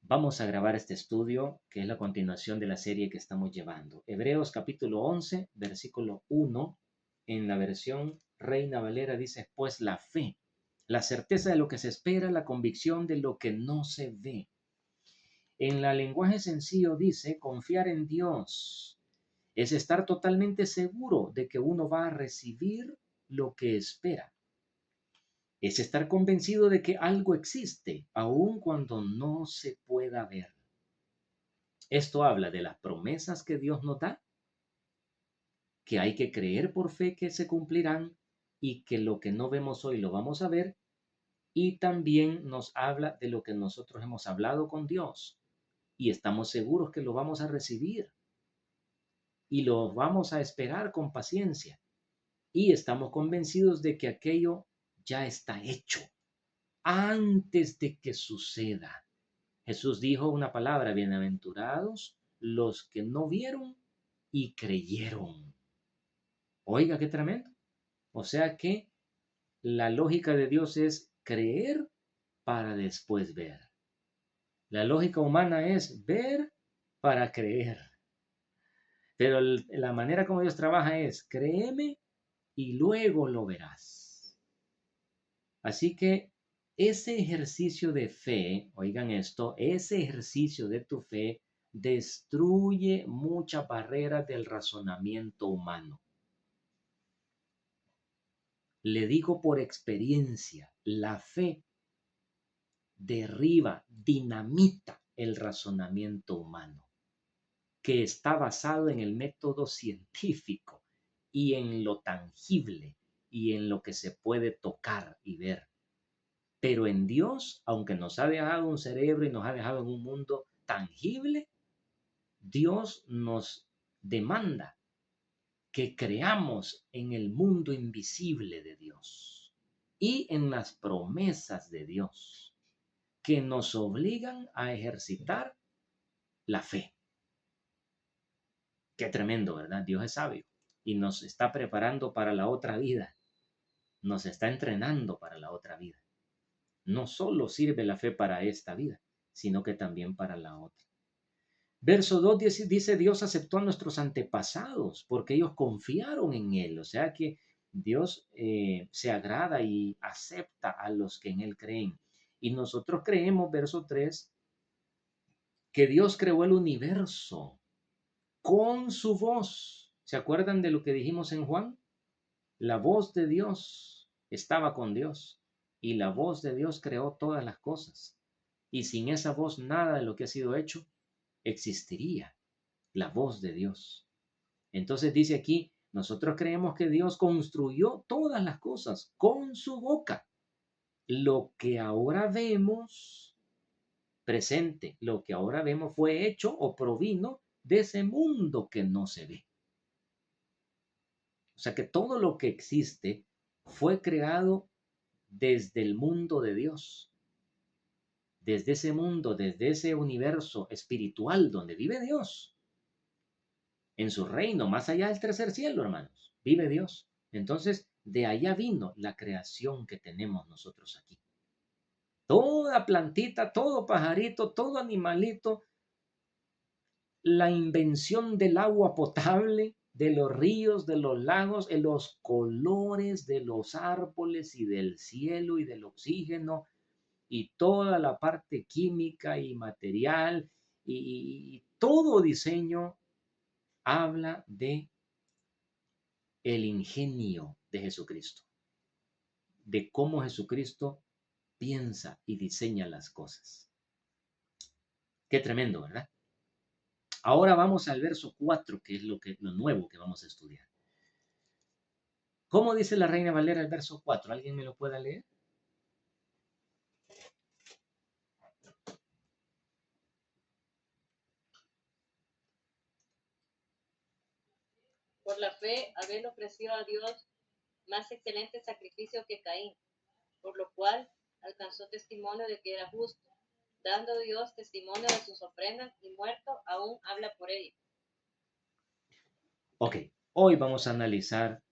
Vamos a grabar este estudio, que es la continuación de la serie que estamos llevando. Hebreos capítulo 11, versículo 1, en la versión Reina Valera dice, pues la fe, la certeza de lo que se espera, la convicción de lo que no se ve. En el lenguaje sencillo dice, confiar en Dios es estar totalmente seguro de que uno va a recibir lo que espera. Es estar convencido de que algo existe, aun cuando no se pueda ver. Esto habla de las promesas que Dios nos da, que hay que creer por fe que se cumplirán y que lo que no vemos hoy lo vamos a ver. Y también nos habla de lo que nosotros hemos hablado con Dios y estamos seguros que lo vamos a recibir y lo vamos a esperar con paciencia. Y estamos convencidos de que aquello ya está hecho antes de que suceda. Jesús dijo una palabra, bienaventurados los que no vieron y creyeron. Oiga, qué tremendo. O sea que la lógica de Dios es creer para después ver. La lógica humana es ver para creer. Pero la manera como Dios trabaja es créeme y luego lo verás. Así que ese ejercicio de fe, oigan esto, ese ejercicio de tu fe destruye muchas barreras del razonamiento humano. Le digo por experiencia, la fe derriba, dinamita el razonamiento humano, que está basado en el método científico y en lo tangible y en lo que se puede tocar y ver. Pero en Dios, aunque nos ha dejado un cerebro y nos ha dejado en un mundo tangible, Dios nos demanda que creamos en el mundo invisible de Dios y en las promesas de Dios que nos obligan a ejercitar la fe. Qué tremendo, ¿verdad? Dios es sabio y nos está preparando para la otra vida, nos está entrenando para la otra vida. No solo sirve la fe para esta vida, sino que también para la otra. Verso 2 dice, Dios aceptó a nuestros antepasados porque ellos confiaron en Él. O sea que Dios se agrada y acepta a los que en Él creen. Y nosotros creemos, verso 3, que Dios creó el universo con su voz. ¿Se acuerdan de lo que dijimos en Juan? La voz de Dios estaba con Dios y la voz de Dios creó todas las cosas. Y sin esa voz nada de lo que ha sido hecho existiría. La voz de Dios. Entonces dice aquí, nosotros creemos que Dios construyó todas las cosas con su boca. Lo que ahora vemos presente, lo que ahora vemos fue hecho o provino de ese mundo que no se ve. O sea que todo lo que existe fue creado desde el mundo de Dios, desde ese mundo, desde ese universo espiritual donde vive Dios, en su reino, más allá del tercer cielo, hermanos, vive Dios. Entonces, de allá vino la creación que tenemos nosotros aquí. Toda plantita, todo pajarito, todo animalito, la invención del agua potable, de los ríos, de los lagos, en los colores de los árboles y del cielo y del oxígeno y toda la parte química y material y todo diseño habla de el ingenio de Jesucristo, de cómo Jesucristo piensa y diseña las cosas. Qué tremendo, ¿verdad? Ahora vamos al verso 4, que es lo nuevo que vamos a estudiar. ¿Cómo dice la Reina Valera el verso 4? ¿Alguien me lo puede leer? Por la fe, Abel ofreció a Dios más excelente sacrificio que Caín, por lo cual alcanzó testimonio de que era justo, dando Dios testimonio de sus ofrendas y muerto aún habla por ellas. Ok, hoy vamos a analizar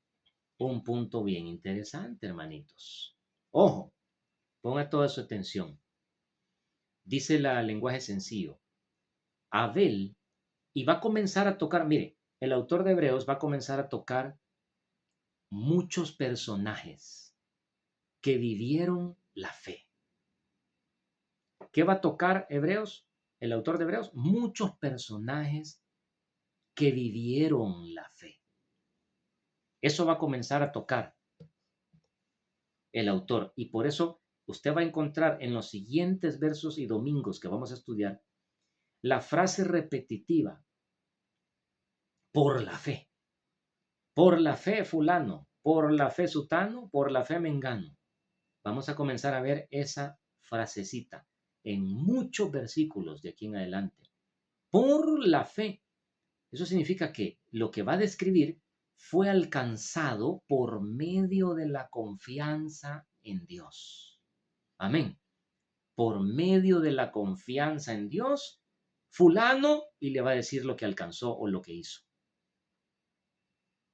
un punto bien interesante, hermanitos. Ojo, ponga toda su atención. Dice el lenguaje sencillo, Abel, y va a comenzar a tocar, mire, el autor de Hebreos va a comenzar a tocar muchos personajes que vivieron la fe. ¿Qué va a tocar Hebreos? El autor de Hebreos, muchos personajes que vivieron la fe. Eso va a comenzar a tocar el autor y por eso usted va a encontrar en los siguientes versos y domingos que vamos a estudiar la frase repetitiva, por la fe. Por la fe fulano, por la fe sutano, por la fe mengano. Vamos a comenzar a ver esa frasecita en muchos versículos de aquí en adelante. Por la fe. Eso significa que lo que va a describir fue alcanzado por medio de la confianza en Dios. Amén. Por medio de la confianza en Dios, fulano, y le va a decir lo que alcanzó o lo que hizo.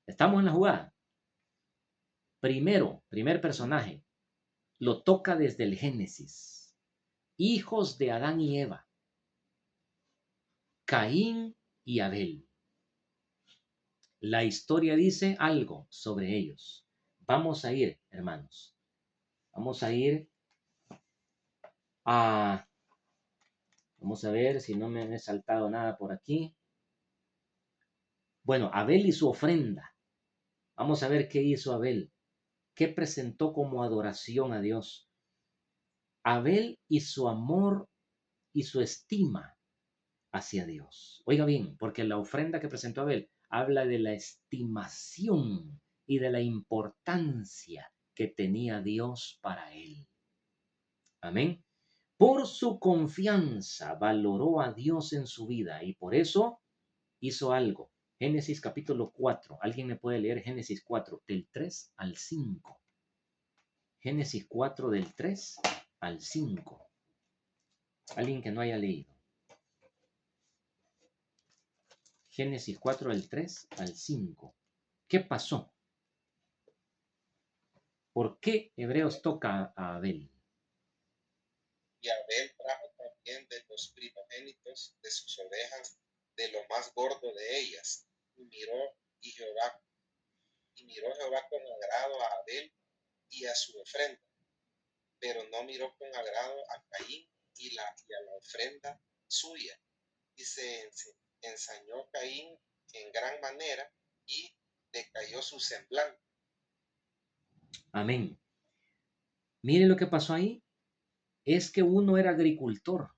Estamos en la jugada. Primer personaje, lo toca desde el Génesis. Hijos de Adán y Eva, Caín y Abel. La historia dice algo sobre ellos. Vamos a ir, hermanos. Vamos a ir a... Vamos a ver si no me he saltado nada por aquí. Bueno, Abel y su ofrenda. Vamos a ver qué hizo Abel. ¿Qué presentó como adoración a Dios? Abel y su amor y su estima hacia Dios. Oiga bien, porque la ofrenda que presentó Abel habla de la estimación y de la importancia que tenía Dios para él. Amén. Por su confianza valoró a Dios en su vida y por eso hizo algo. Génesis capítulo 4. ¿Alguien me puede leer Génesis 4 del 3 al 5? Génesis 4 del 3 al 5. Alguien que no haya leído. Génesis 4 del 3 al 5. ¿Qué pasó? ¿Por qué Hebreos toca a Abel? Y Abel trajo también de los primogénitos de sus ovejas, de lo más gordo de ellas. Y miró Jehová con agrado a Abel y a su ofrenda, pero no miró con agrado a Caín y a la ofrenda suya. Y se ensañó Caín en gran manera y decayó su semblante. Amén. Mire lo que pasó ahí. Es que uno era agricultor.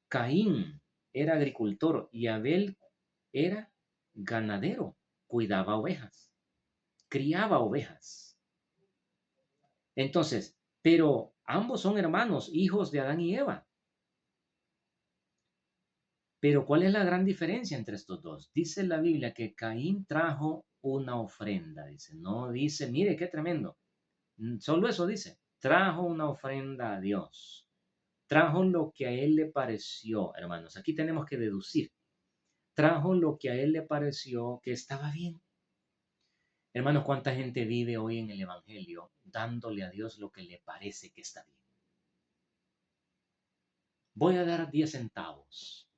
Caín era agricultor y Abel era ganadero. Cuidaba ovejas. Criaba ovejas. Entonces, pero ambos son hermanos, hijos de Adán y Eva. Pero ¿cuál es la gran diferencia entre estos dos? Dice la Biblia que Caín trajo una ofrenda, dice. No dice, mire qué tremendo. Solo eso dice. Trajo una ofrenda a Dios. Trajo lo que a él le pareció, hermanos. Aquí tenemos que deducir. Trajo lo que a él le pareció que estaba bien. Hermanos, ¿cuánta gente vive hoy en el Evangelio dándole a Dios lo que le parece que está bien? Voy a dar 10 centavos.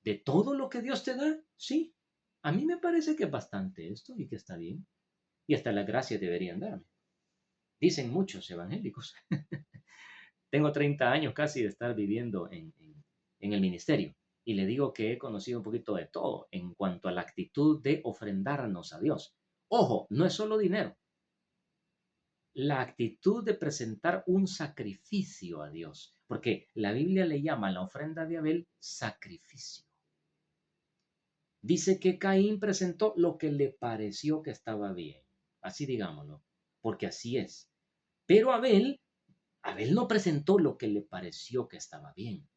¿De todo lo que Dios te da? Sí. A mí me parece que es bastante esto y que está bien. Y hasta las gracias deberían darme. Dicen muchos evangélicos. Tengo 30 años casi de estar viviendo en el ministerio. Y le digo que he conocido un poquito de todo en cuanto a la actitud de ofrendarnos a Dios. Ojo, no es solo dinero. La actitud de presentar un sacrificio a Dios. Porque la Biblia le llama a la ofrenda de Abel sacrificio. Dice que Caín presentó lo que le pareció que estaba bien. Así digámoslo, porque así es. Pero Abel no presentó lo que le pareció que estaba bien.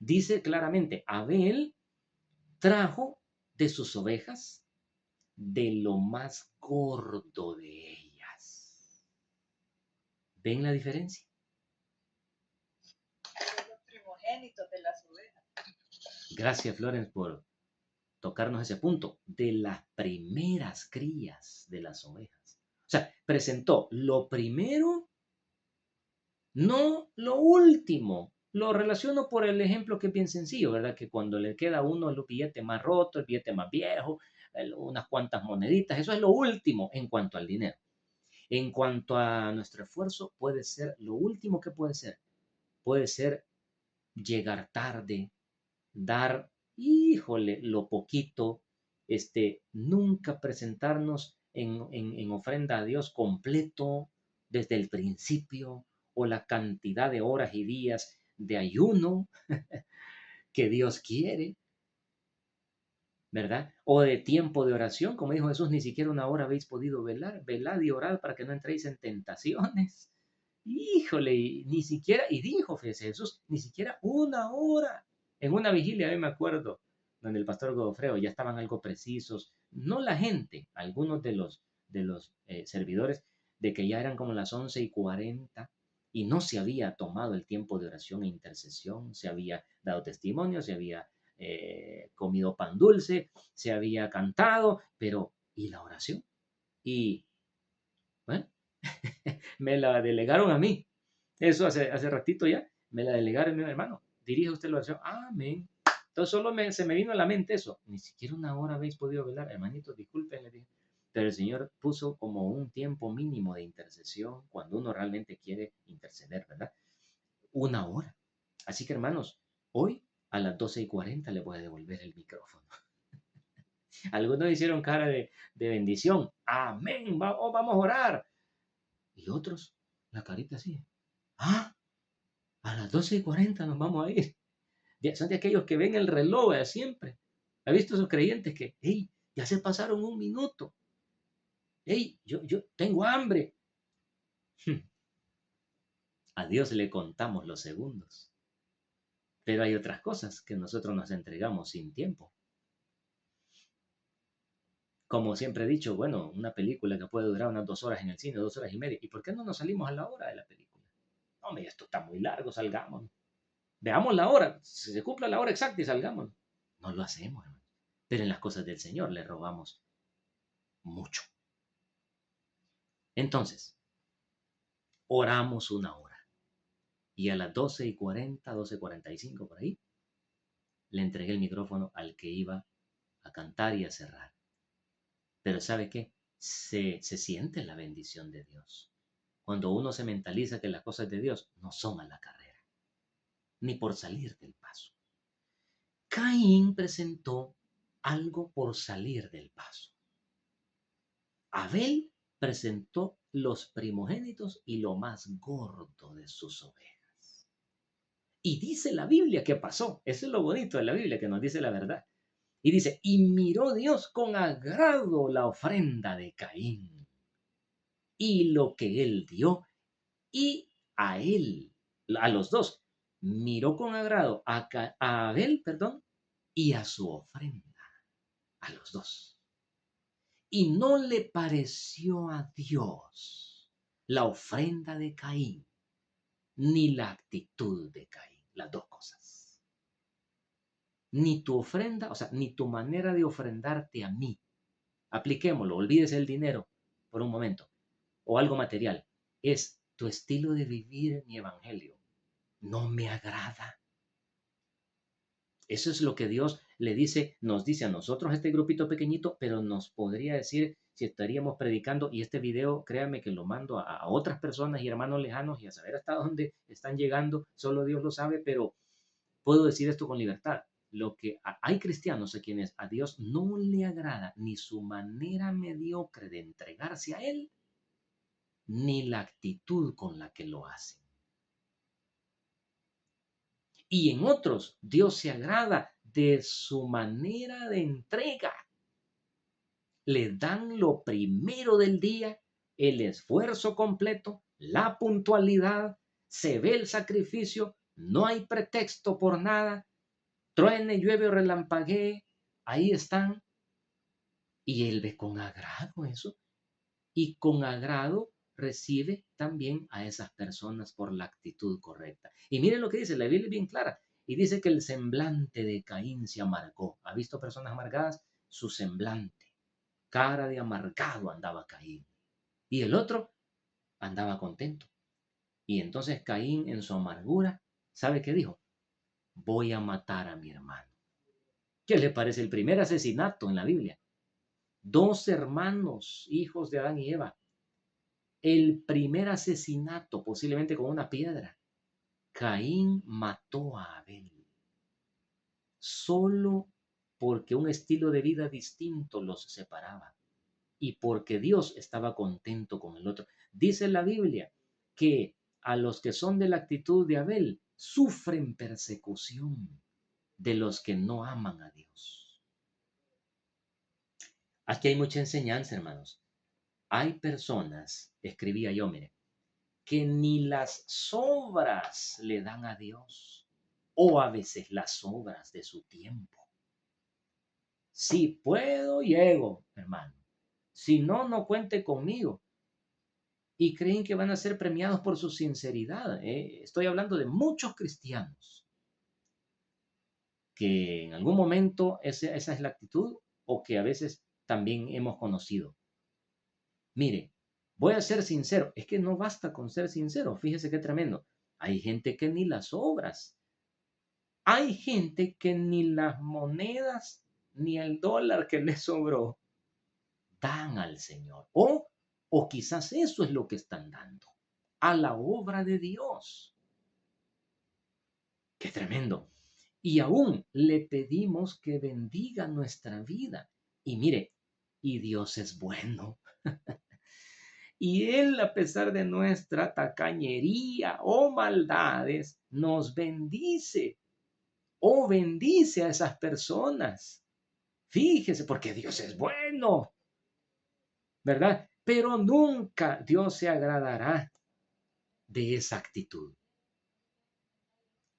Dice claramente, Abel trajo de sus ovejas de lo más gordo de ellas. ¿Ven la diferencia? Los primogénitos de las ovejas. Gracias, Florence, por tocarnos ese punto. De las primeras crías de las ovejas. O sea, presentó lo primero no lo último. Lo relaciono por el ejemplo que es bien sencillo, ¿verdad? Que cuando le queda a uno el billete más roto, el billete más viejo, unas cuantas moneditas, eso es lo último en cuanto al dinero. En cuanto a nuestro esfuerzo, puede ser, lo último que puede ser llegar tarde, dar, híjole, lo poquito, nunca presentarnos en ofrenda a Dios completo desde el principio, o la cantidad de horas y días de ayuno que Dios quiere, ¿verdad? O de tiempo de oración, como dijo Jesús, ni siquiera una hora habéis podido velar, velad y orad para que no entréis en tentaciones. Híjole, y ni siquiera, y dijo, fíjese Jesús, ni siquiera una hora. En una vigilia, a mí me acuerdo, donde el pastor Godofredo ya estaban algo precisos, no la gente, algunos de los servidores, de que ya eran como las 11:40 y no se había tomado el tiempo de oración e intercesión, se había dado testimonio, se había comido pan dulce, se había cantado, pero ¿y la oración? Y bueno, me la delegaron a mí. Eso hace ratito ya, me la delegaron mi hermano. Dirige usted la oración. Amén. Entonces solo se me vino a la mente eso. Ni siquiera una hora habéis podido velar. Hermanitos, disculpen, le dije. Pero el Señor puso como un tiempo mínimo de intercesión cuando uno realmente quiere interceder, ¿verdad? Una hora. Así que hermanos, hoy a las 12:40 le voy a devolver el micrófono. Algunos hicieron cara de bendición. Amén. Vamos a orar. Y otros, la carita así. Ah, a las 12:40 nos vamos a ir. Son de aquellos que ven el reloj siempre. ¿Ha visto esos creyentes que, hey, ya se pasaron un minuto? Hey, yo tengo hambre. A Dios le contamos los segundos. Pero hay otras cosas que nosotros nos entregamos sin tiempo. Como siempre he dicho, bueno, una película que puede durar unas 2 horas en el cine, 2 horas y media. ¿Y por qué no nos salimos a la hora de la película? Hombre, esto está muy largo, salgamos. Veamos la hora, si se cumpla la hora exacta y salgamos. No lo hacemos, hermano. Pero en las cosas del Señor le robamos mucho. Entonces, oramos una hora. Y a las 12:40, 12:45 por ahí, le entregué el micrófono al que iba a cantar y a cerrar. Pero ¿sabe qué? Se siente la bendición de Dios. Cuando uno se mentaliza que las cosas de Dios no son a la carrera, ni por salir del paso. Caín presentó algo por salir del paso. Abel presentó los primogénitos y lo más gordo de sus ovejas. Y dice la Biblia que pasó. Eso es lo bonito de la Biblia, que nos dice la verdad. Y dice, y miró Dios con agrado la ofrenda de Caín y lo que él dio, y a él, a los dos, miró con agrado a Abel, perdón, y a su ofrenda, a los dos. Y no le pareció a Dios la ofrenda de Caín, ni la actitud de Caín, las dos cosas. Ni tu ofrenda, o sea, ni tu manera de ofrendarte a mí. Apliquémoslo, olvídese el dinero por un momento, o algo material. Es tu estilo de vivir mi evangelio. No me agrada. Eso es lo que Dios le dice, nos dice a nosotros, este grupito pequeñito, pero nos podría decir si estaríamos predicando, y este video, créanme que lo mando a otras personas y hermanos lejanos y a saber hasta dónde están llegando, solo Dios lo sabe, pero puedo decir esto con libertad. Lo que hay cristianos a quienes a Dios no le agrada ni su manera mediocre de entregarse a Él, ni la actitud con la que lo hacen. Y en otros, Dios se agrada de su manera de entrega. Le dan lo primero del día, el esfuerzo completo, la puntualidad, se ve el sacrificio, no hay pretexto por nada, truene, llueve o relampaguee, ahí están. Y él ve con agrado eso. Y con agrado recibe también a esas personas por la actitud correcta. Y miren lo que dice, la Biblia es bien clara. Y dice que el semblante de Caín se amargó. ¿Ha visto personas amargadas? Su semblante, cara de amargado andaba Caín. Y el otro andaba contento. Y entonces Caín, en su amargura, ¿sabe qué dijo? Voy a matar a mi hermano. ¿Qué le parece el primer asesinato en la Biblia? Dos hermanos, hijos de Adán y Eva. El primer asesinato, posiblemente con una piedra. Caín mató a Abel. Solo porque un estilo de vida distinto los separaba y porque Dios estaba contento con el otro. Dice la Biblia que a los que son de la actitud de Abel sufren persecución de los que no aman a Dios. Aquí hay mucha enseñanza, hermanos. Hay personas, escribía yo, mire, que ni las obras le dan a Dios, o a veces las obras de su tiempo. Si puedo, llego, hermano. Si no, no cuente conmigo. Y creen que van a ser premiados por su sinceridad. Estoy hablando de muchos cristianos que en algún momento esa es la actitud o que a veces también hemos conocido. Mire, voy a ser sincero, es que no basta con ser sincero, fíjese qué tremendo. Hay gente que ni las obras, hay gente que ni las monedas ni el dólar que le sobró dan al Señor. O quizás eso es lo que están dando a la obra de Dios. Qué tremendo. Y aún le pedimos que bendiga nuestra vida. Y mire, y Dios es bueno. Y Él, a pesar de nuestra tacañería o maldades, nos bendice o bendice a esas personas. Fíjese, porque Dios es bueno, ¿verdad? Pero nunca Dios se agradará de esa actitud.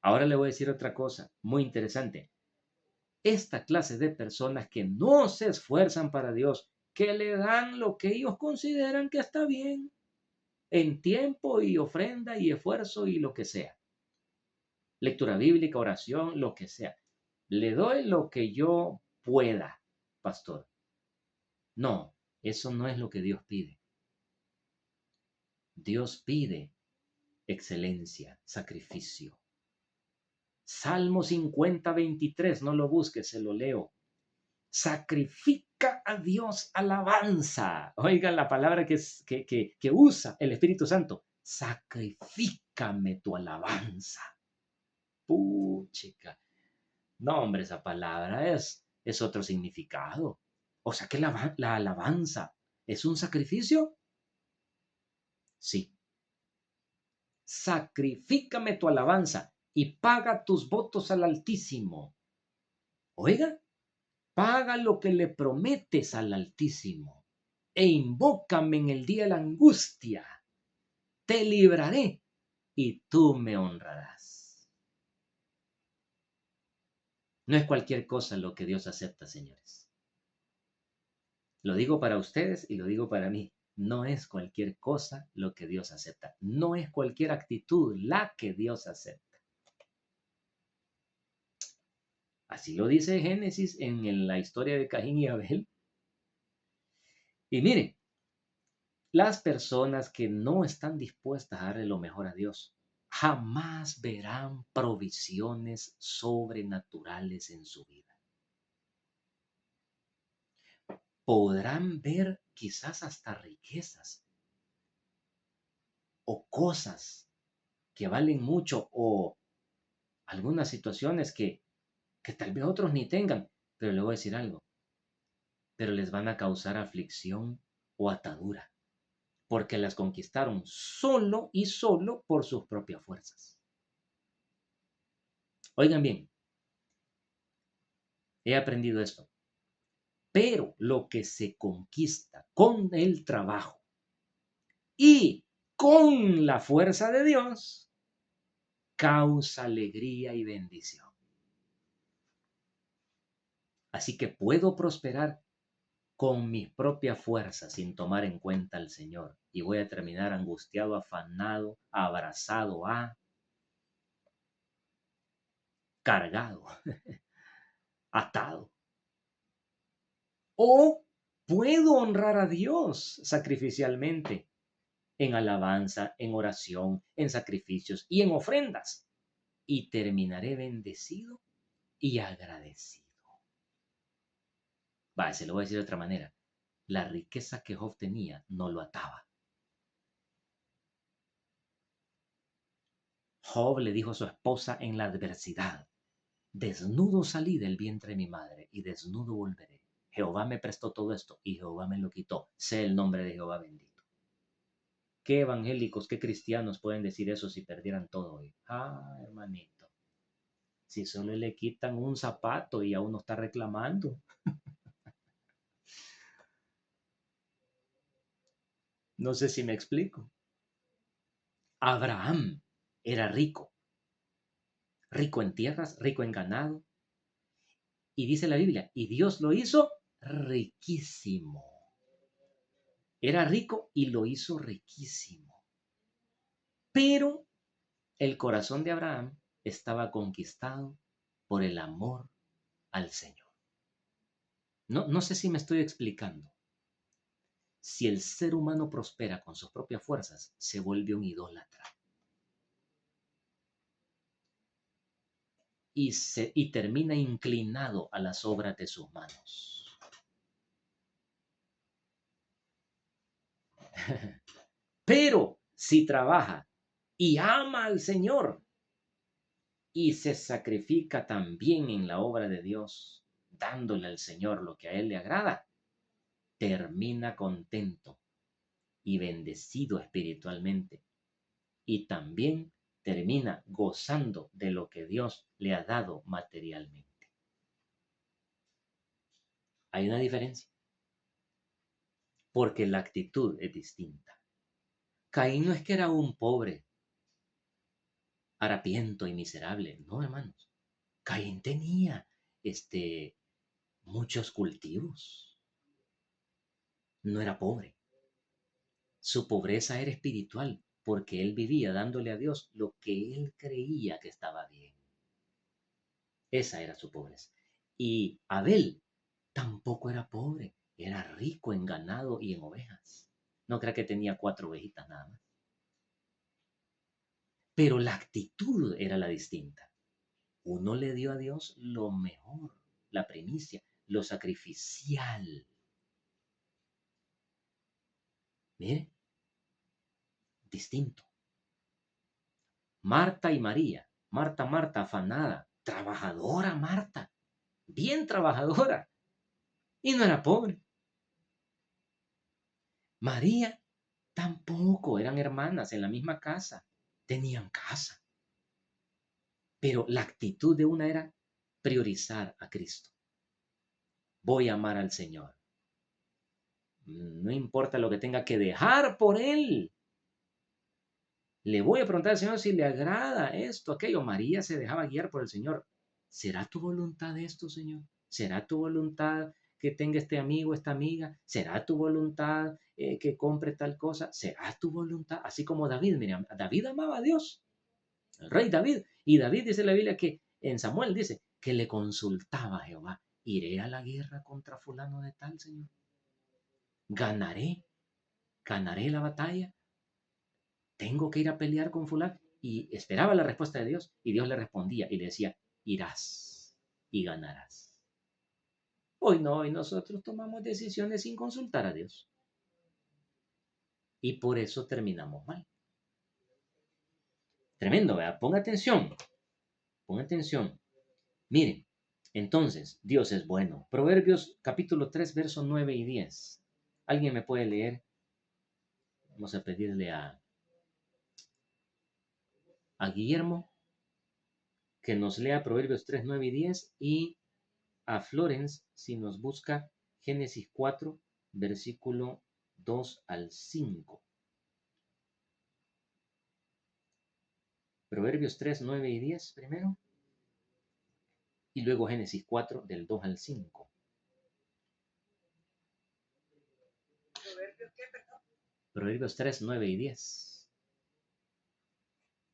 Ahora le voy a decir otra cosa muy interesante. Esta clase de personas que no se esfuerzan para Dios, que le dan lo que ellos consideran que está bien, en tiempo y ofrenda y esfuerzo y lo que sea. Lectura bíblica, oración, lo que sea. Le doy lo que yo pueda, pastor. No, eso no es lo que Dios pide. Dios pide excelencia, sacrificio. Salmo 50:23, no lo busques, se lo leo. Sacrifica a Dios alabanza. Oigan la palabra que usa el Espíritu Santo. Sacrifícame tu alabanza. Puchica. No, hombre, esa palabra es otro significado. O sea que la alabanza es un sacrificio. Sí. Sacrifícame tu alabanza y paga tus votos al Altísimo. Oiga, paga lo que le prometes al Altísimo e invócame en el día de la angustia. Te libraré y tú me honrarás. No es cualquier cosa lo que Dios acepta, señores. Lo digo para ustedes y lo digo para mí. No es cualquier cosa lo que Dios acepta. No es cualquier actitud la que Dios acepta. Así lo dice Génesis en la historia de Caín y Abel. Y mire, las personas que no están dispuestas a darle lo mejor a Dios jamás verán provisiones sobrenaturales en su vida. Podrán ver quizás hasta riquezas o cosas que valen mucho o algunas situaciones que tal vez otros ni tengan, pero le voy a decir algo, pero les van a causar aflicción o atadura, porque las conquistaron solo y solo por sus propias fuerzas. Oigan bien, he aprendido esto, pero lo que se conquista con el trabajo y con la fuerza de Dios, causa alegría y bendición. Así que puedo prosperar con mis propias fuerzas sin tomar en cuenta al Señor. Y voy a terminar angustiado, afanado, abrazado cargado, atado. O puedo honrar a Dios sacrificialmente en alabanza, en oración, en sacrificios y en ofrendas. Y terminaré bendecido y agradecido. Va, se lo voy a decir de otra manera. La riqueza que Job tenía no lo ataba. Job le dijo a su esposa en la adversidad: desnudo salí del vientre de mi madre y desnudo volveré. Jehová me prestó todo esto y Jehová me lo quitó. Sea el nombre de Jehová bendito. ¿Qué evangélicos, qué cristianos pueden decir eso si perdieran todo hoy? Ah, hermanito. Si solo le quitan un zapato y aún no está reclamando. No sé si me explico. Abraham era rico. Rico en tierras, rico en ganado. Y dice la Biblia, y Dios lo hizo riquísimo. Era rico y lo hizo riquísimo. Pero el corazón de Abraham estaba conquistado por el amor al Señor. No sé si me estoy explicando. Si el ser humano prospera con sus propias fuerzas, se vuelve un idólatra. Y termina inclinado a las obras de sus manos. Pero si trabaja y ama al Señor y se sacrifica también en la obra de Dios, dándole al Señor lo que a Él le agrada, termina contento y bendecido espiritualmente. Y también termina gozando de lo que Dios le ha dado materialmente. Hay una diferencia, porque la actitud es distinta. Caín no es que era un pobre, harapiento y miserable, no, hermanos. Caín tenía muchos cultivos. No era pobre. Su pobreza era espiritual, porque él vivía dándole a Dios lo que él creía que estaba bien. Esa era su pobreza. Y Abel tampoco era pobre, era rico en ganado y en ovejas. No crea que tenía 4 ovejitas nada más. Pero la actitud era la distinta. Uno le dio a Dios lo mejor, la primicia, lo sacrificial. Mire, distinto. Marta y María. Marta, Marta, afanada, trabajadora Marta, bien trabajadora. Y no era pobre. María tampoco, eran hermanas en la misma casa, tenían casa. Pero la actitud de una era priorizar a Cristo. Voy a amar al Señor. No importa lo que tenga que dejar por Él. Le voy a preguntar al Señor si le agrada esto, aquello. María se dejaba guiar por el Señor. ¿Será tu voluntad esto, Señor? ¿Será tu voluntad que tenga este amigo, esta amiga? ¿Será tu voluntad que compre tal cosa? ¿Será tu voluntad? Así como David, mira, David amaba a Dios, el rey David. Y David dice en la Biblia que en Samuel dice que le consultaba a Jehová. ¿Iré a la guerra contra fulano de tal, Señor? ¿Ganaré? ¿Ganaré la batalla? ¿Tengo que ir a pelear con fulano? Y esperaba la respuesta de Dios. Y Dios le respondía y le decía, irás y ganarás. Hoy nosotros tomamos decisiones sin consultar a Dios. Y por eso terminamos mal. Tremendo, ¿verdad? Ponga atención. Ponga atención. Miren, entonces, Dios es bueno. Proverbios capítulo 3, versos 9 y 10. ¿Alguien me puede leer? Vamos a pedirle a Guillermo que nos lea Proverbios 3, 9 y 10 y a Florence si nos busca Génesis 4, versículo 2 al 5. Proverbios 3, 9 y 10 primero. Y luego Génesis 4, del 2 al 5. ¿Proverbios qué, perdón? Proverbios 3, 9 y 10.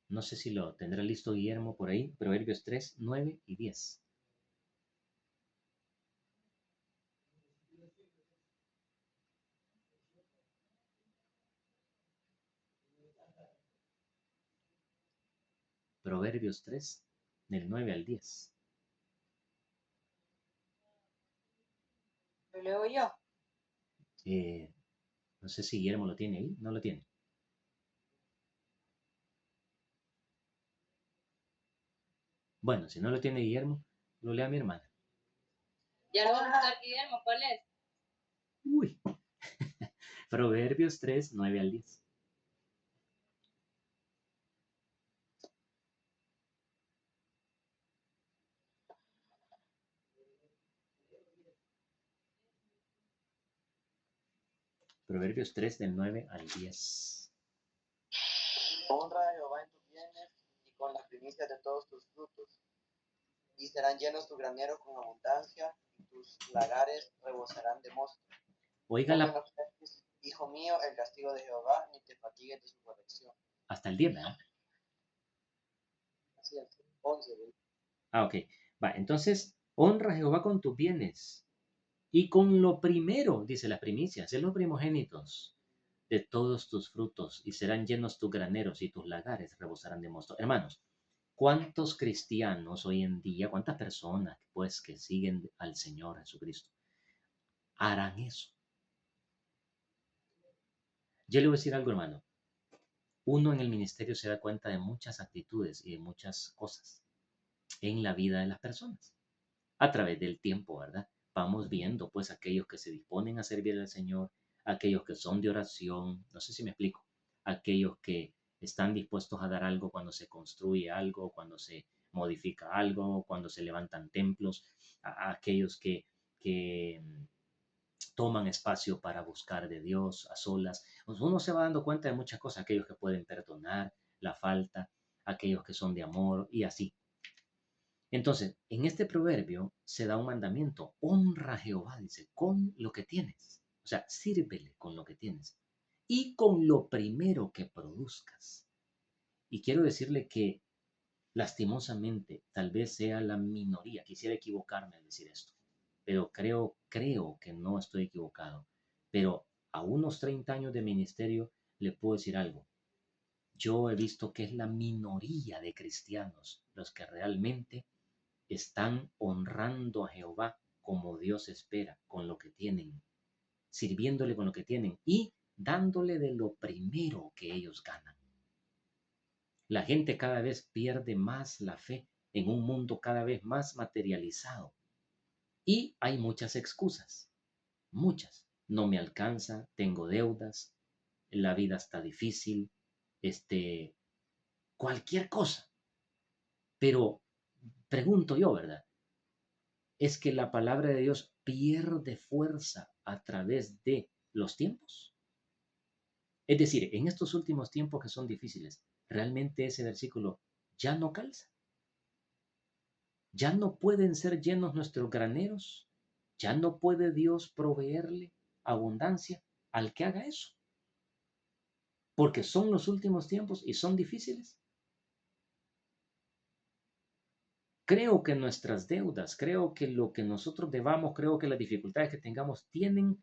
No sé si lo tendrá listo Guillermo por ahí. Proverbios 3, 9 y 10. Proverbios 3, del 9 al 10. ¿Lo leo yo? No sé si Guillermo lo tiene ahí. No lo tiene. Bueno, si no lo tiene Guillermo, lo lea mi hermana. Ya lo voy a buscar, Guillermo, ¿cuál es? Uy. Proverbios 3, 9 al 10. Proverbios 3, del 9 al 10. Honra a Jehová en tus bienes y con las primicias de todos tus frutos, y serán llenos tus graneros con abundancia, y tus lagares rebosarán de mosto. Oiga No la... menosprecies, hijo mío, el castigo de Jehová, ni te fatigues de su corrección. Hasta el 10, ¿verdad? Así es. 11. Ok. Va, entonces, honra a Jehová con tus bienes. Y con lo primero, dice las primicias, de los primogénitos de todos tus frutos, y serán llenos tus graneros y tus lagares rebosarán de mosto. Hermanos, ¿cuántos cristianos hoy en día, cuántas personas pues que siguen al Señor Jesucristo harán eso? Yo le voy a decir algo, hermano. Uno en el ministerio se da cuenta de muchas actitudes y de muchas cosas en la vida de las personas a través del tiempo, ¿verdad? Vamos viendo pues aquellos que se disponen a servir al Señor, aquellos que son de oración, no sé si me explico, aquellos que están dispuestos a dar algo cuando se construye algo, cuando se modifica algo, cuando se levantan templos, a aquellos que toman espacio para buscar de Dios a solas. Pues uno se va dando cuenta de muchas cosas, aquellos que pueden perdonar la falta, aquellos que son de amor y así. Entonces, en este proverbio se da un mandamiento, honra a Jehová, dice, con lo que tienes. O sea, sírvele con lo que tienes y con lo primero que produzcas. Y quiero decirle que lastimosamente, tal vez sea la minoría, quisiera equivocarme al decir esto, pero creo que no estoy equivocado. Pero a unos 30 años de ministerio le puedo decir algo. Yo he visto que es la minoría de cristianos los que realmente están honrando a Jehová como Dios espera, con lo que tienen, sirviéndole con lo que tienen y dándole de lo primero que ellos ganan. La gente cada vez pierde más la fe en un mundo cada vez más materializado. Y hay muchas excusas, muchas. No me alcanza, tengo deudas, la vida está difícil, cualquier cosa. Pero pregunto yo, ¿verdad? ¿Es que la palabra de Dios pierde fuerza a través de los tiempos? Es decir, en estos últimos tiempos que son difíciles, ¿realmente ese versículo ya no calza? ¿Ya no pueden ser llenos nuestros graneros? ¿Ya no puede Dios proveerle abundancia al que haga eso? Porque son los últimos tiempos y son difíciles. Creo que nuestras deudas, creo que lo que nosotros debamos, creo que las dificultades que tengamos tienen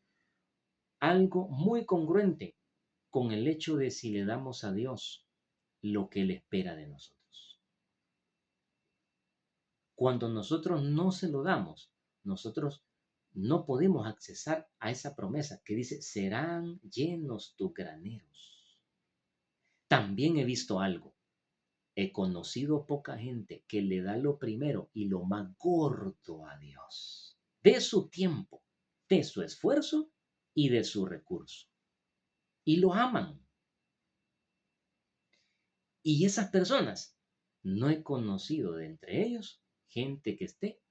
algo muy congruente con el hecho de si le damos a Dios lo que Él espera de nosotros. Cuando nosotros no se lo damos, nosotros no podemos accesar a esa promesa que dice, serán llenos tus graneros. También he visto algo. He conocido poca gente que le da lo primero y lo más gordo a Dios, de su tiempo, de su esfuerzo y de su recurso. Y lo aman. Y esas personas, no he conocido de entre ellos gente que esté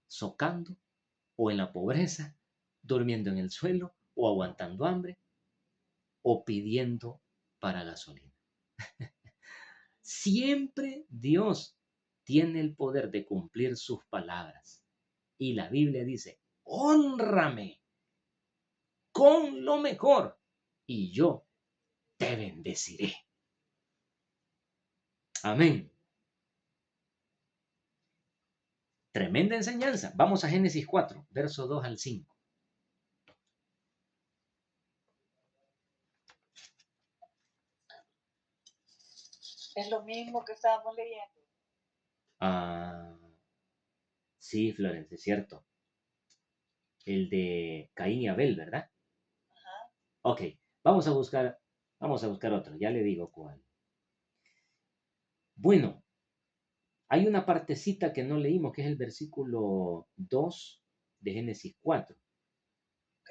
socando o en la pobreza, durmiendo en el suelo o aguantando hambre o pidiendo para gasolina. Siempre Dios tiene el poder de cumplir sus palabras. Y la Biblia dice, hónrame con lo mejor y yo te bendeciré. Amén. Tremenda enseñanza. Vamos a Génesis 4, verso 2 al 5. Es lo mismo que estábamos leyendo. Ah, sí, Florence, es cierto. El de Caín y Abel, ¿verdad? Ajá. Ok, vamos a buscar otro, ya le digo cuál. Bueno, hay una partecita que no leímos, que es el versículo 2 de Génesis 4. Ok.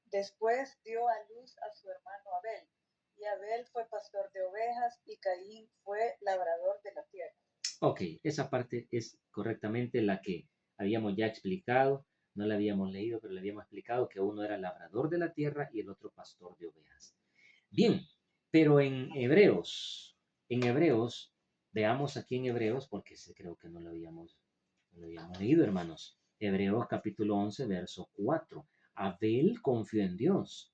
Después dio a luz a su hermano Abel, y Abel fue pastor de ovejas, y Caín fue labrador de la tierra. Ok, esa parte es correctamente la que habíamos ya explicado, no la habíamos leído, pero le habíamos explicado que uno era labrador de la tierra y el otro pastor de ovejas. Bien, pero en Hebreos, veamos aquí en Hebreos, porque creo que no lo habíamos leído, hermanos. Hebreos capítulo 11, verso 4. Abel confió en Dios.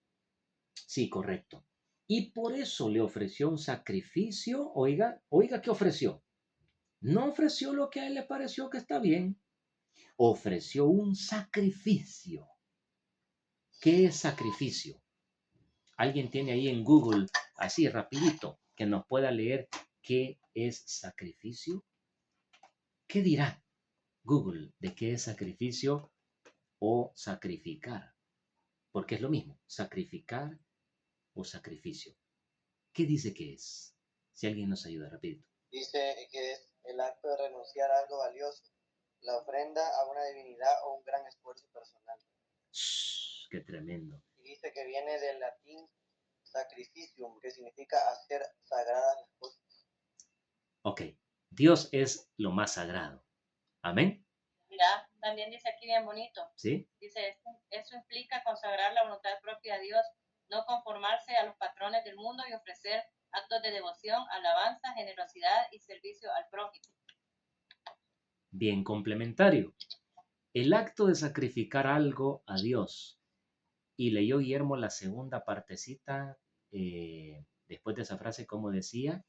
Sí, correcto. Y por eso le ofreció un sacrificio. Oiga, oiga, ¿qué ofreció? No ofreció lo que a él le pareció que está bien. Ofreció un sacrificio. ¿Qué es sacrificio? ¿Alguien tiene ahí en Google, así rapidito, que nos pueda leer qué es sacrificio? ¿Qué dirá Google de qué es sacrificio o sacrificar? Porque es lo mismo, sacrificar o sacrificio. ¿Qué dice que es? Si alguien nos ayuda rapidito. Dice que es el acto de renunciar a algo valioso, la ofrenda a una divinidad o un gran esfuerzo personal. Shh, qué tremendo. Y dice que viene del latín sacrificium, que significa hacer sagradas las cosas. Ok, Dios es lo más sagrado. Amén. Mira, también dice aquí bien bonito. ¿Sí? Dice, eso implica consagrar la voluntad propia a Dios, no conformarse a los patrones del mundo y ofrecer actos de devoción, alabanza, generosidad y servicio al prójimo. Bien complementario. El acto de sacrificar algo a Dios. Y leyó Guillermo la segunda partecita, después de esa frase, como decía,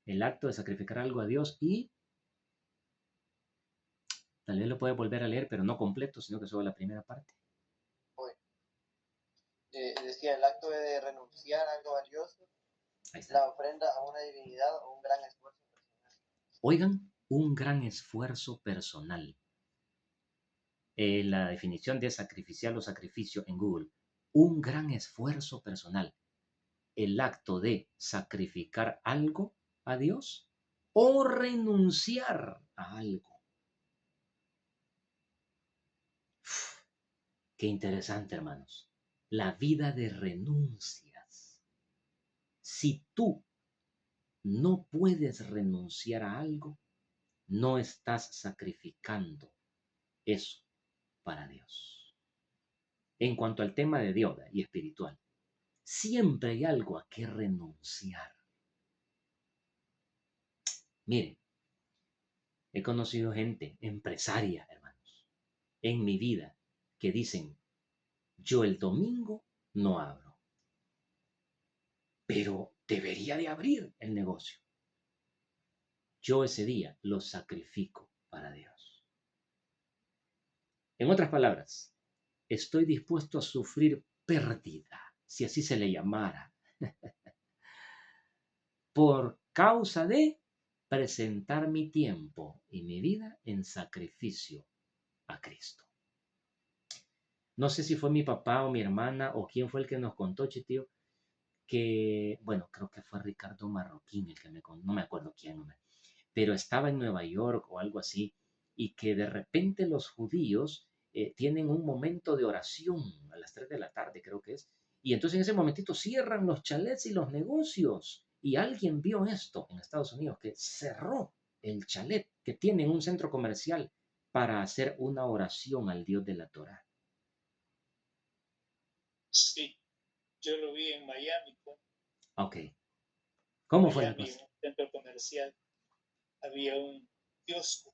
el acto de sacrificar algo a Dios y tal vez lo puede volver a leer, pero no completo, sino que solo la primera parte. Hoy, decía el acto de renunciar a algo valioso, Ahí está. la ofrenda a una divinidad o un gran esfuerzo personal. Oigan, un gran esfuerzo personal. La definición de sacrificial o sacrificio en Google. Un gran esfuerzo personal. El acto de sacrificar algo a Dios o renunciar a algo. Uf, qué interesante, hermanos. La vida de renuncias. Si tú no puedes renunciar a algo, no estás sacrificando eso para Dios. En cuanto al tema de Dios y espiritual, siempre hay algo a que renunciar. Miren, he conocido gente, empresaria, hermanos, en mi vida, que dicen, yo el domingo no abro, pero debería de abrir el negocio. Yo ese día lo sacrifico para Dios. En otras palabras, estoy dispuesto a sufrir pérdida, si así se le llamara, por causa de presentar mi tiempo y mi vida en sacrificio a Cristo. No sé si fue mi papá o mi hermana o quién fue el que nos contó, Chitío, que, bueno, creo que fue Ricardo Marroquín el que me contó, no me acuerdo quién, pero estaba en Nueva York o algo así, y que de repente los judíos tienen un momento de oración a las 3 de la tarde, creo que es, y entonces en ese momentito cierran los chalets y los negocios, y alguien vio esto en Estados Unidos, que cerró el chalet que tiene en un centro comercial para hacer una oración al Dios de la Torá. Sí, yo lo vi en Miami. Ok. ¿Cómo fue la Miami, en cosa? un centro comercial, había un kiosco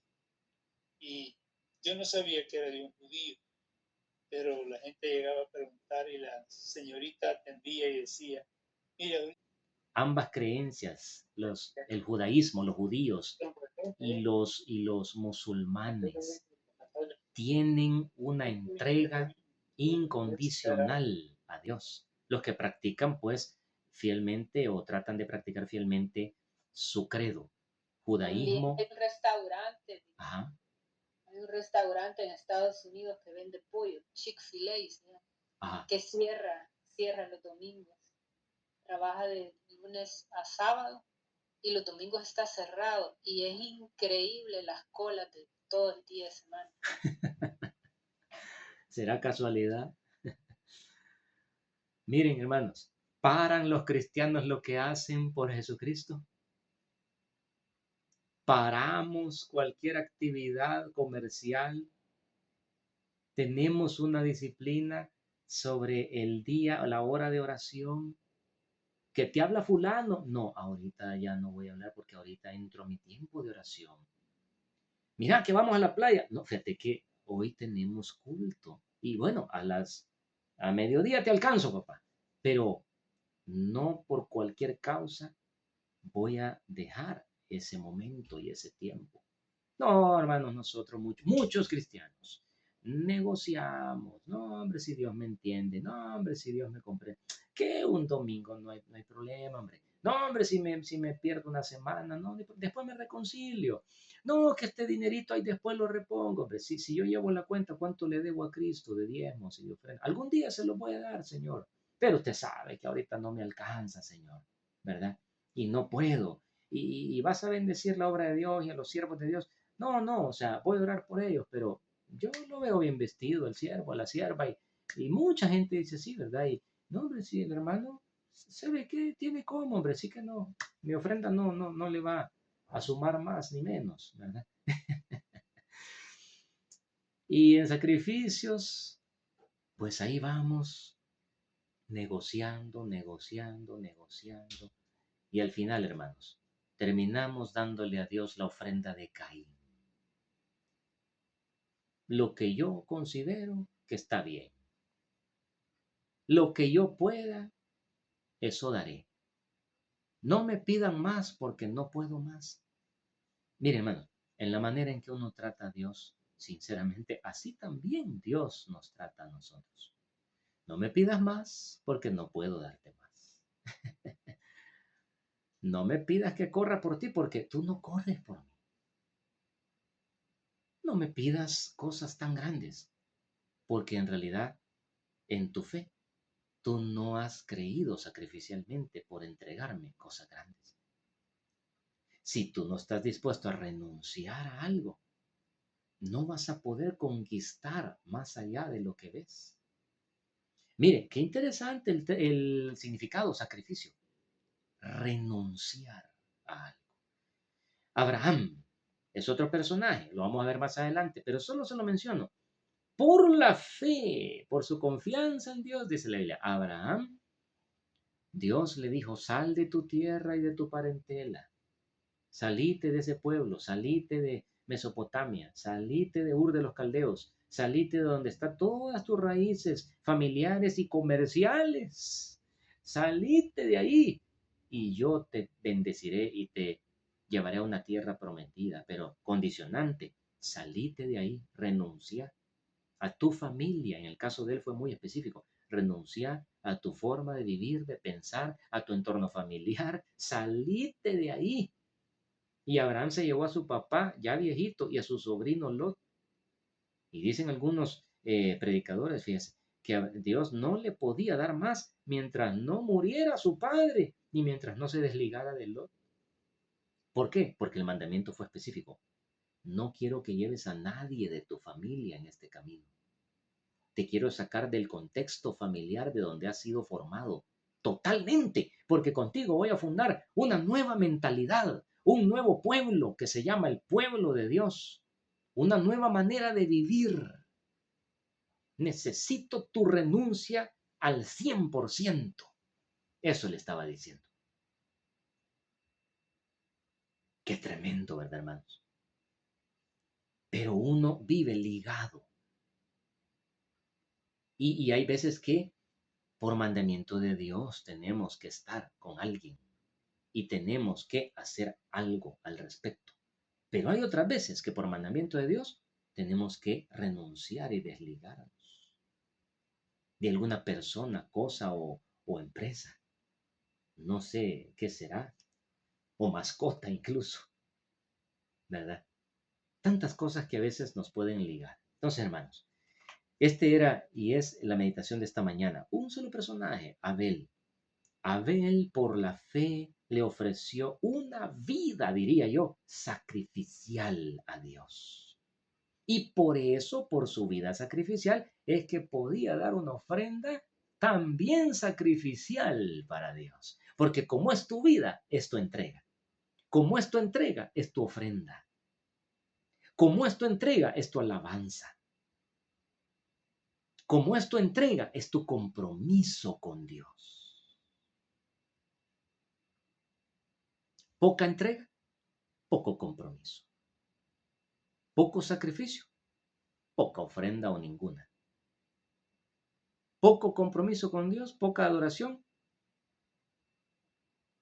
y yo no sabía que era de un judío, pero la gente llegaba a preguntar y la señorita atendía y decía, mira, Ambas creencias, el judaísmo, los judíos y los musulmanes, tienen una entrega incondicional a Dios. los que practican pues fielmente o tratan de practicar fielmente su credo. Judaísmo, Hay un restaurante, ajá, hay un restaurante en Estados Unidos que vende pollo, Chick-fil-A, se llama, ajá. que cierra los domingos. Trabaja de lunes a sábado y los domingos está cerrado. Y es increíble las colas de todo el día de semana. ¿Será casualidad? Miren, hermanos, ¿paran los cristianos lo que hacen por Jesucristo? ¿Paramos cualquier actividad comercial? ¿Tenemos una disciplina sobre el día o la hora de oración? ¿Que te habla fulano? No, ahorita ya no voy a hablar porque ahorita entro a mi tiempo de oración. Mira que vamos a la playa. No, fíjate que hoy tenemos culto. Y bueno, a mediodía te alcanzo, papá. Pero no por cualquier causa voy a dejar ese momento y ese tiempo. No, hermanos, nosotros muchos cristianos negociamos. No, hombre, si Dios me entiende. No, hombre, si Dios me comprende. Que un domingo no hay problema, hombre. No, hombre, si me pierdo una semana, no, después me reconcilio. No, que este dinerito ahí después lo repongo, hombre. Si yo llevo la cuenta, ¿cuánto le debo a Cristo de diezmos y de ofrenda? Algún día se lo voy a dar, Señor. Pero usted sabe que ahorita no me alcanza, Señor, ¿verdad? Y no puedo. Y vas a bendecir la obra de Dios y a los siervos de Dios. No, o sea, voy a orar por ellos, pero yo lo veo bien vestido, el siervo, la sierva, y mucha gente dice sí, ¿verdad? Y no, hombre, si el hermano se ve que tiene como, hombre, sí que no, mi ofrenda no le va a sumar más ni menos, ¿verdad? Y en sacrificios, pues ahí vamos, negociando, negociando, negociando, y al final, hermanos, terminamos dándole a Dios la ofrenda de Caín. Lo que yo considero que está bien. Lo que yo pueda, eso daré. No me pidan más porque no puedo más. Mire, hermano, en la manera en que uno trata a Dios, sinceramente, así también Dios nos trata a nosotros. No me pidas más porque no puedo darte más. No me pidas que corra por ti porque tú no corres por mí. No me pidas cosas tan grandes porque en realidad en tu fe tú no has creído sacrificialmente por entregarme cosas grandes. Si tú no estás dispuesto a renunciar a algo, no vas a poder conquistar más allá de lo que ves. Mire, qué interesante el significado sacrificio. Renunciar a algo. Abraham es otro personaje, lo vamos a ver más adelante, pero solo se lo menciono. Por la fe, por su confianza en Dios, dice la Biblia, Abraham, Dios le dijo, sal de tu tierra y de tu parentela. Salite de ese pueblo, salite de Mesopotamia, salite de Ur de los Caldeos, salite de donde están todas tus raíces familiares y comerciales. Salite de ahí y yo te bendeciré y te llevaré a una tierra prometida, pero condicionante. Salite de ahí, renuncia a tu familia. En el caso de él fue muy específico. Renuncia a tu forma de vivir, de pensar, a tu entorno familiar. Salite de ahí. Y Abraham se llevó a su papá ya viejito y a su sobrino Lot. Y dicen algunos predicadores, fíjense, que a Dios no le podía dar más mientras no muriera su padre, ni mientras no se desligara de Lot. ¿Por qué? Porque el mandamiento fue específico. No quiero que lleves a nadie de tu familia en este camino. Te quiero sacar del contexto familiar de donde has sido formado. Totalmente, porque contigo voy a fundar una nueva mentalidad, un nuevo pueblo que se llama el pueblo de Dios, una nueva manera de vivir. Necesito tu renuncia al 100%. Eso le estaba diciendo. Qué tremendo, ¿verdad, hermanos? Pero uno vive ligado. Y hay veces que por mandamiento de Dios tenemos que estar con alguien y tenemos que hacer algo al respecto. Pero hay otras veces que por mandamiento de Dios tenemos que renunciar y desligarnos de alguna persona, cosa o empresa. No sé qué será, o mascota incluso, ¿verdad? Tantas cosas que a veces nos pueden ligar. Entonces, hermanos, este era y es la meditación de esta mañana. Un solo personaje, Abel. Abel, por la fe, le ofreció una vida, diría yo, sacrificial a Dios. Y por eso, por su vida sacrificial, es que podía dar una ofrenda también sacrificial para Dios. Porque como es tu vida, es tu entrega. Como es tu entrega, es tu ofrenda. Como es tu entrega, es tu alabanza. Como es tu entrega, es tu compromiso con Dios. Poca entrega, poco compromiso. Poco sacrificio, poca ofrenda o ninguna. Poco compromiso con Dios, poca adoración,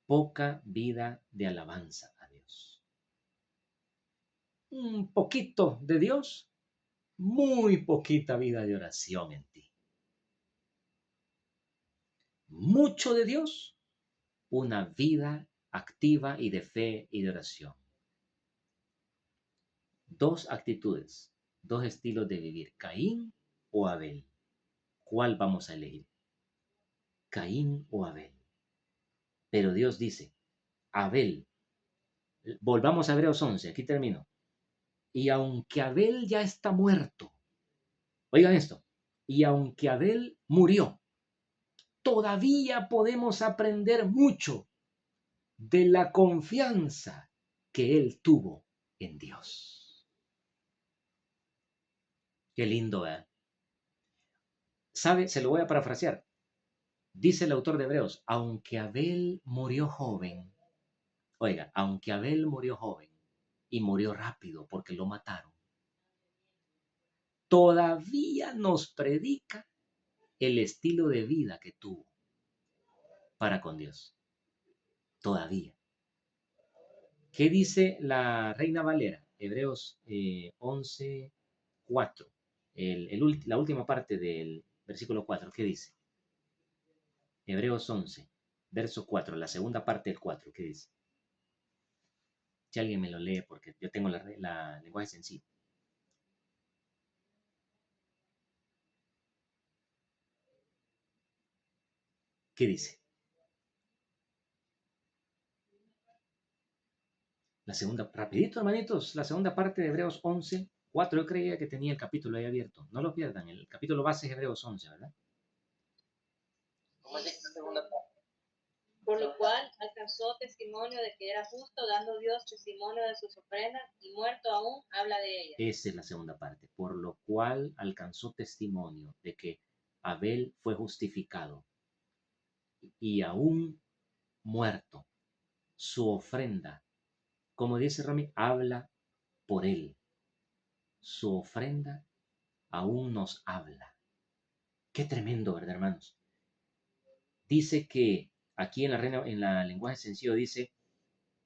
poca vida de alabanza a Dios. Un poquito de Dios, muy poquita vida de oración en ti. Mucho de Dios, una vida activa y de fe y de oración. Dos actitudes, dos estilos de vivir, Caín o Abel. ¿Cuál vamos a elegir? Caín o Abel. Pero Dios dice, Abel, volvamos a Hebreos 11, aquí termino. Y aunque Abel ya está muerto, oigan esto, y aunque Abel murió, todavía podemos aprender mucho de la confianza que él tuvo en Dios. Qué lindo, ¿eh? ¿Sabe? Se lo voy a parafrasear. Dice el autor de Hebreos, aunque Abel murió joven, oiga, aunque Abel murió joven y murió rápido porque lo mataron, todavía nos predica el estilo de vida que tuvo para con Dios. Todavía. ¿Qué dice la Reina Valera? Hebreos 11:4. La última parte del versículo 4. ¿Qué dice? Hebreos 11, verso 4, la segunda parte del 4. ¿Qué dice? Si alguien me lo lee, porque yo tengo la lenguaje sencillo. ¿Qué dice? La segunda, rapidito, hermanitos, la segunda parte de Hebreos 11:4. Yo creía que tenía el capítulo ahí abierto. No lo pierdan, el capítulo base es Hebreos 11, ¿verdad? ¿Cómo es la segunda parte? Por lo cual alcanzó testimonio de que era justo, dando Dios testimonio de sus ofrendas, y muerto aún habla de ellas. Esa es la segunda parte. Por lo cual alcanzó testimonio de que Abel fue justificado y aún muerto. Su ofrenda, como dice Rami, habla por él. Su ofrenda aún nos habla. Qué tremendo, ¿verdad, hermanos? Dice que aquí en la lenguaje sencillo dice,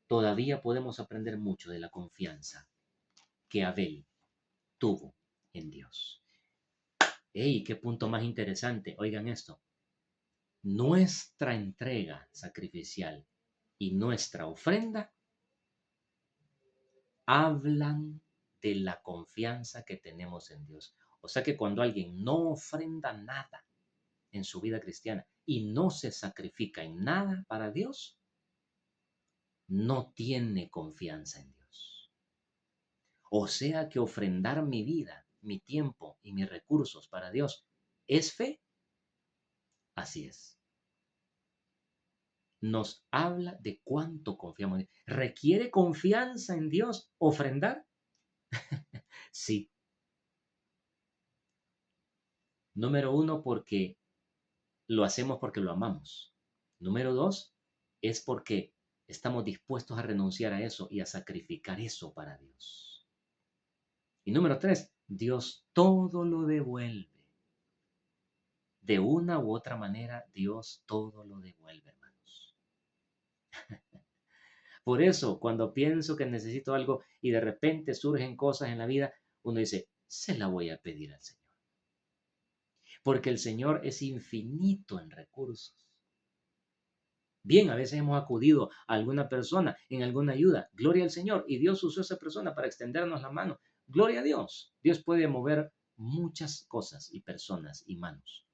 todavía podemos aprender mucho de la confianza que Abel tuvo en Dios. ¡Ey, qué punto más interesante! Oigan esto. Nuestra entrega sacrificial y nuestra ofrenda hablan de la confianza que tenemos en Dios. O sea que cuando alguien no ofrenda nada en su vida cristiana y no se sacrifica en nada para Dios, no tiene confianza en Dios. O sea que ofrendar mi vida, mi tiempo y mis recursos para Dios es fe. Así es. Nos habla de cuánto confiamos en Dios. ¿Requiere confianza en Dios ofrendar? Sí. Número uno, porque lo hacemos porque lo amamos. Número dos, es porque estamos dispuestos a renunciar a eso y a sacrificar eso para Dios. Y número tres, Dios todo lo devuelve. De una u otra manera, Dios todo lo devuelve, hermanos. Por eso, cuando pienso que necesito algo y de repente surgen cosas en la vida, uno dice, se la voy a pedir al Señor. Porque el Señor es infinito en recursos. Bien, a veces hemos acudido a alguna persona en alguna ayuda. Gloria al Señor. Y Dios usó a esa persona para extendernos la mano. Gloria a Dios. Dios puede mover muchas cosas y personas y manos.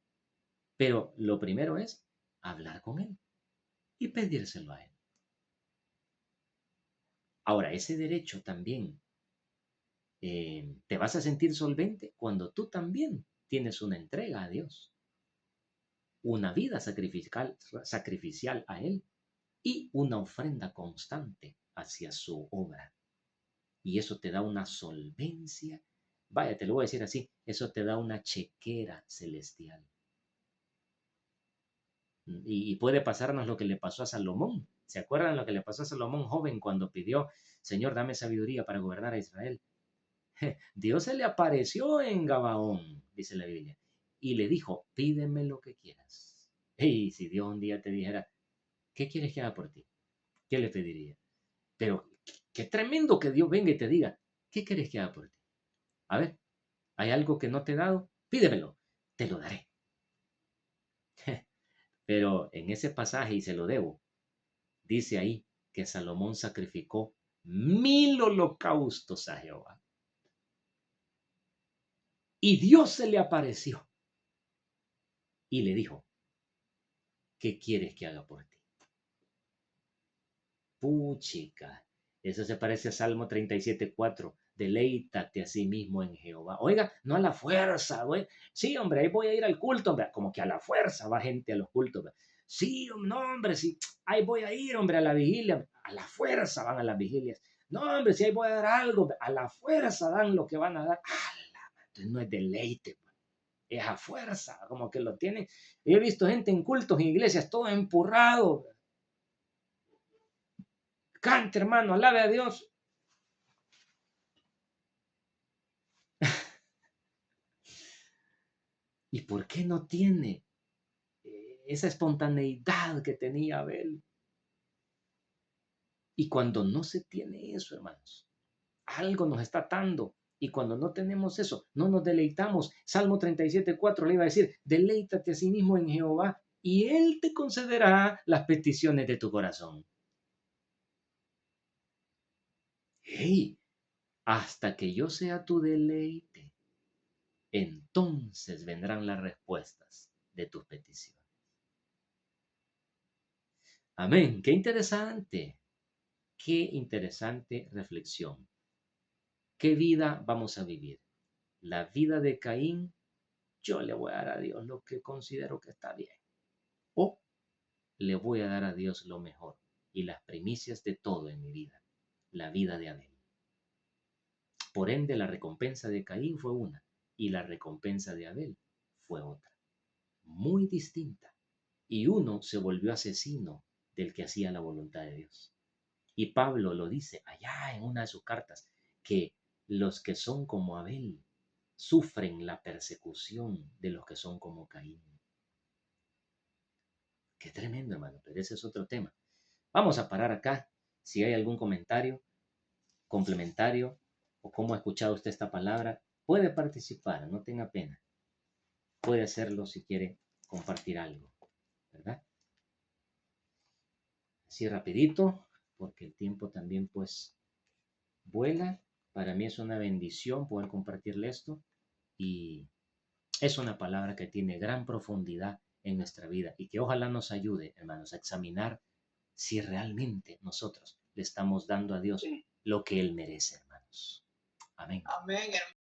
Pero lo primero es hablar con Él y pedírselo a Él. Ahora, ese derecho también, te vas a sentir solvente cuando tú también tienes una entrega a Dios, una vida sacrificial a Él y una ofrenda constante hacia su obra. Y eso te da una solvencia. Vaya, te lo voy a decir así, eso te da una chequera celestial. Y puede pasarnos lo que le pasó a Salomón. ¿Se acuerdan lo que le pasó a Salomón joven cuando pidió, Señor, dame sabiduría para gobernar a Israel? Dios se le apareció en Gabaón, dice la Biblia, y le dijo, pídeme lo que quieras. Y si Dios un día te dijera, ¿qué quieres que haga por ti? ¿Qué le pediría? Pero qué tremendo que Dios venga y te diga, ¿qué quieres que haga por ti? A ver, ¿hay algo que no te he dado? Pídemelo, te lo daré. Pero en ese pasaje, y se lo debo, dice ahí que Salomón sacrificó 1000 holocaustos a Jehová. Y Dios se le apareció y le dijo, ¿qué quieres que haga por ti? Puchica, eso se parece a Salmo 37:4. Deleítate a sí mismo en Jehová. Oiga, no a la fuerza, güey. Sí, hombre, ahí voy a ir al culto, hombre. Como que a la fuerza va gente a los cultos, hombre. Sí, no, hombre, sí. Ahí voy a ir, hombre, a la vigilia. A la fuerza van a las vigilias. No, hombre, si ahí voy a dar algo, a la fuerza dan lo que van a dar. Entonces no es deleite, pues. Es a fuerza, como que lo tienen. He visto gente en cultos, en iglesias, todo empurrado. Cante, hermano, alabe a Dios. ¿Y por qué no tiene esa espontaneidad que tenía Abel? Y cuando no se tiene eso, hermanos, algo nos está atando. Y cuando no tenemos eso, no nos deleitamos. Salmo 37:4 le iba a decir, deleítate a sí mismo en Jehová y Él te concederá las peticiones de tu corazón. Hey, hasta que yo sea tu deleite, entonces vendrán las respuestas de tus peticiones. Amén. Qué interesante. Qué interesante reflexión. ¿Qué vida vamos a vivir? La vida de Caín, yo le voy a dar a Dios lo que considero que está bien. O le voy a dar a Dios lo mejor y las primicias de todo en mi vida. La vida de Abel. Por ende, la recompensa de Caín fue una y la recompensa de Abel fue otra. Muy distinta. Y uno se volvió asesino del que hacía la voluntad de Dios. Y Pablo lo dice allá en una de sus cartas, que los que son como Abel sufren la persecución de los que son como Caín. Qué tremendo, hermano, pero ese es otro tema. Vamos a parar acá. Si hay algún comentario complementario o cómo ha escuchado usted esta palabra, puede participar, no tenga pena. Puede hacerlo si quiere compartir algo, ¿verdad? Así rapidito, porque el tiempo también pues vuela. Para mí es una bendición poder compartirle esto y es una palabra que tiene gran profundidad en nuestra vida y que ojalá nos ayude, hermanos, a examinar si realmente nosotros le estamos dando a Dios lo que Él merece, hermanos. Amén. Amén, hermano.